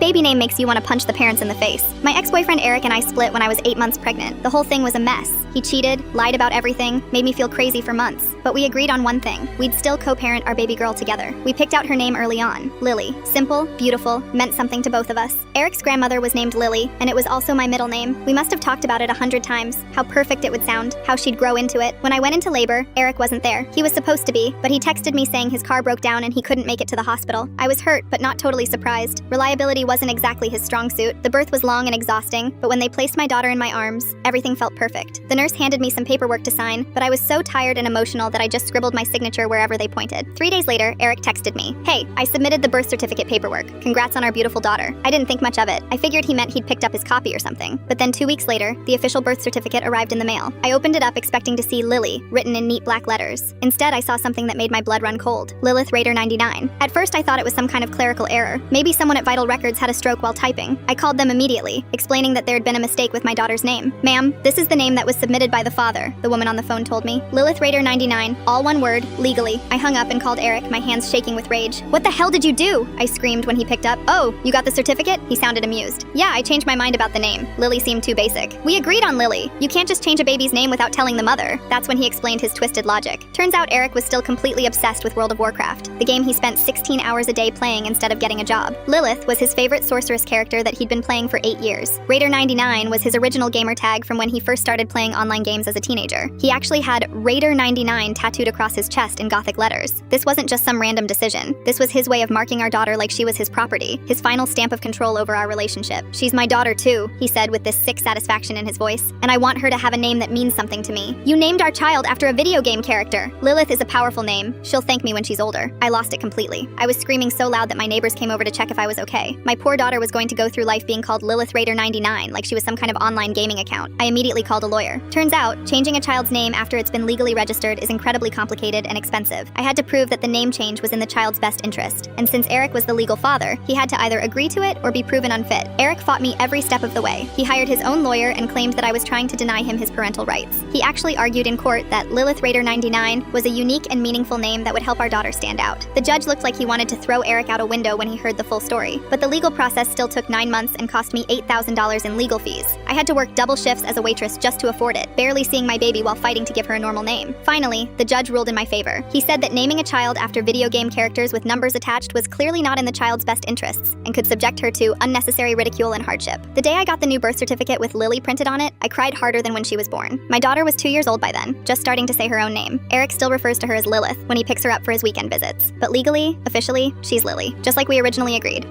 baby name makes you want to punch the parents in the face. My ex-boyfriend Eric and I split when I was 8 months pregnant. The whole thing was a mess. He cheated, lied about everything, made me feel crazy for months. But we agreed on one thing. We'd still co-parent our baby girl together. We picked out her name early on, Lily. Simple, beautiful, meant something to both of us. Eric's grandmother was named Lily, and it was also my middle name. We must have talked about it 100 times, how perfect it would sound, how she'd grow into it. When I went into labor, Eric wasn't there. He was supposed to be, but he texted me saying his car broke down and he couldn't make it to the hospital. I was hurt, but not totally surprised. Reliability wasn't exactly his strong suit. The birth was long and exhausting, but when they placed my daughter in my arms, everything felt perfect. The nurse handed me some paperwork to sign, but I was so tired and emotional that I just scribbled my signature wherever they pointed. 3 days later, Eric texted me, "Hey, I submitted the birth certificate paperwork. Congrats on our beautiful daughter." I didn't think much of it. I figured he meant he'd picked up his copy or something. But then 2 weeks later, the official birth certificate arrived in the mail. I opened it up expecting to see Lily, written in neat black letters. Instead, I saw something that made my blood run cold. Lilith Raider 99. At first, I thought it was some kind of clerical error. Maybe someone at Vital Records had a stroke while typing. I called them immediately, explaining that there had been a mistake with my daughter's name. "Ma'am, this is the name that was submitted by the father," the woman on the phone told me. Lilith Raider 99, all one word, legally. I hung up and called Eric, my hands shaking with rage. "What the hell did you do?" I screamed when he picked up. "Oh, you got the certificate?" He sounded amused. "Yeah, I changed my mind about the name. Lily seemed too basic." "We agreed on Lily. You can't just change a baby's name without telling the mother." That's when he explained his twisted logic. Turns out Eric was still completely obsessed with World of Warcraft, the game he spent 16 hours a day playing instead of getting a job. Lilith was his favorite sorceress character that he'd been playing for 8 years. Raider 99 was his original gamer tag from when he first started playing online games as a teenager. He actually had Raider 99 tattooed across his chest in Gothic letters. This wasn't just some random decision. This was his way of marking our daughter like she was his property, his final stamp of control over our relationship. "She's my daughter too," he said with this sick satisfaction in his voice, "and I want her to have a name that means something to me. You named our child after a video game character. Lilith is a powerful name. She'll thank me when she's older." I lost it completely. I was screaming so loud that my neighbors came over to check if I was okay. My poor daughter was going to go through life being called Lilith Raider 99 like she was some kind of online gaming account. I immediately called a lawyer. Turns out, changing a child's name after it's been legally registered is incredibly complicated and expensive. I had to prove that the name change was in the child's best interest, and since Eric was the legal father, he had to either agree to it or be proven unfit. Eric fought me every step of the way. He hired his own lawyer and claimed that I was trying to deny him his parental rights. He actually argued in court that Lilith Raider 99 was a unique and meaningful name that would help our daughter stand out. The judge looked like he wanted to throw Eric out a window when he heard the full story, but the legal process still took 9 months and cost me $8,000 in legal fees. I had to work double shifts as a waitress just to afford it, barely seeing my baby while fighting to give her a normal name. Finally, the judge ruled in my favor. He said that naming a child after video game characters with numbers attached was clearly not in the child's best interests and could subject her to unnecessary ridicule and hardship. The day I got the new birth certificate with Lily printed on it, I cried harder than when she was born. My daughter was 2 years old by then, just starting to say her own name. Eric still refers to her as Lilith when he picks her up for his weekend visits. But legally, officially, she's Lily, just like we originally agreed.